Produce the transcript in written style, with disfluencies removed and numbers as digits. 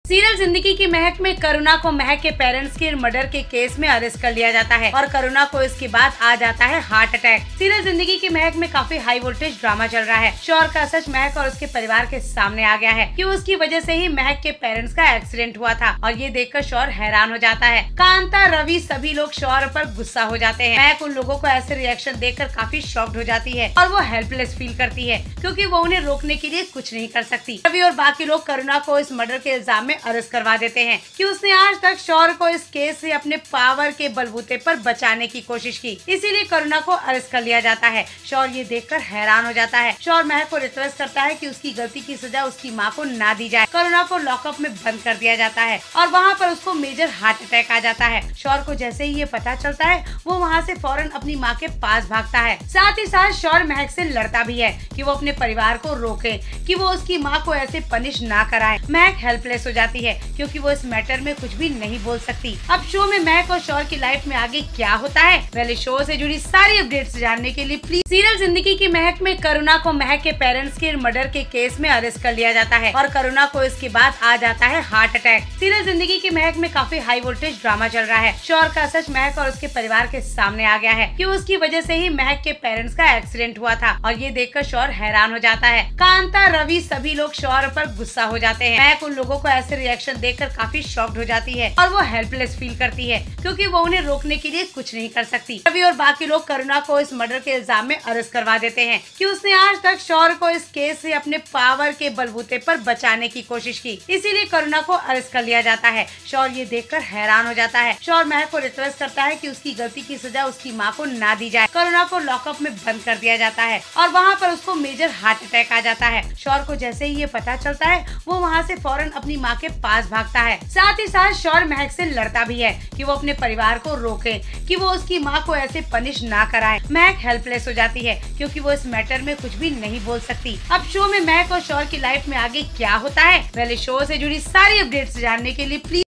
Serial जिंदगी की महक में करुणा को महक के पेरेंट्स के मर्डर के केस में अरेस्ट कर लिया जाता है और करुणा को इसके बाद आ जाता है हार्ट अटैक। सीरियल जिंदगी की महक में काफी हाई वोल्टेज ड्रामा चल रहा है। शौहर का सच महक और उसके परिवार के सामने आ गया है कि उसकी वजह से ही महक के पेरेंट्स का एक्सीडेंट हुआ था और ये देखकर शौहर हैरान हो जाता है। कांता, रवि सभी लोग शौहर पर गुस्सा हो जाते हैं। महक उन लोगों को ऐसे रिएक्शन देखकर काफी शॉक्ड हो जाती है और वो हेल्पलेस फील करती है क्योंकि वो उन्हें रोकने के लिए कुछ नहीं कर सकती। रवि और बाकी लोग करुणा को इस मर्डर के इल्जाम में अरेस्ट करवा देते हैं कि उसने आज तक शौहर को इस केस से अपने पावर के बलबूते पर बचाने की कोशिश की, इसीलिए करुणा को अरेस्ट कर लिया जाता है। शौहर ये देखकर हैरान हो जाता है। शौहर महक को रिक्वेस्ट करता है कि उसकी गलती की सजा उसकी मां को ना दी जाए। करुणा को लॉकअप में बंद कर दिया जाता है और वहाँ पर उसको मेजर हार्ट अटैक आ जाता है। शौहर को जैसे ही ये पता चलता है वो वहाँ से फौरन अपनी माँ के पास भागता है। साथ ही साथ शौहर महक से लड़ता भी है कि वो अपने परिवार को रोके कि वो उसकी माँ को ऐसे पनिश ना कराए। महक हेल्पलेस हो जाती है क्योंकि वो इस मैटर में कुछ भी नहीं बोल सकती। अब शो में महक और शौहर की लाइफ में आगे क्या होता है, पहले शो से जुड़ी सारी अपडेट्स जानने के लिए प्लीज सीरियल जिंदगी की महक में करुणा को महक के पेरेंट्स के मर्डर के केस में अरेस्ट कर लिया जाता है और करुणा को इसके बाद आ जाता है हार्ट अटैक। सीरियल जिंदगी की महक में काफी हाई वोल्टेज ड्रामा चल रहा है। शौहर का सच महक और उसके परिवार के सामने आ गया है कि उसकी वजह से ही महक के पेरेंट्स का एक्सीडेंट हुआ था और ये देखकर शौहर हैरान हो जाता है। कांता, रवि सभी लोग शौहर पर गुस्सा हो जाते हैं। महक उन लोगों को ऐसे रिएक्शन देखकर काफी शॉक्ड हो जाती है और वो हेल्पलेस फील करती है क्योंकि वो उन्हें रोकने के लिए कुछ नहीं कर सकती। रवि और बाकी लोग करुणा को इस मर्डर के इल्जाम में अरेस्ट करवा देते हैं कि उसने आज तक शौहर को इस केस से अपने पावर के बलबूते पर बचाने की कोशिश की, इसीलिए करुणा को अरेस्ट कर लिया जाता है। शौहर ये देखकर हैरान हो जाता है। शौहर महक को रिक्वेस्ट करता है कि उसकी गलती की सजा उसकी माँ को ना दी जाए। करुणा को लॉकअप में बंद कर दिया जाता है और वहाँ पर उसको मेजर हार्ट अटैक आ जाता है। शौहर को जैसे ही ये पता चलता है वो वहाँ से फौरन अपनी माँ के पास भागता है। साथ ही साथ शौहर महक से लड़ता भी है कि वो अपने परिवार को रोके कि वो उसकी माँ को ऐसे पनिश ना कराए। महक हेल्पलेस हो जाती है क्योंकि वो इस मैटर में कुछ भी नहीं बोल सकती। अब शो में महक और शौहर की लाइफ में आगे क्या होता है, पहले शो से जुड़ी सारी अपडेट्स जानने के लिए प्लीज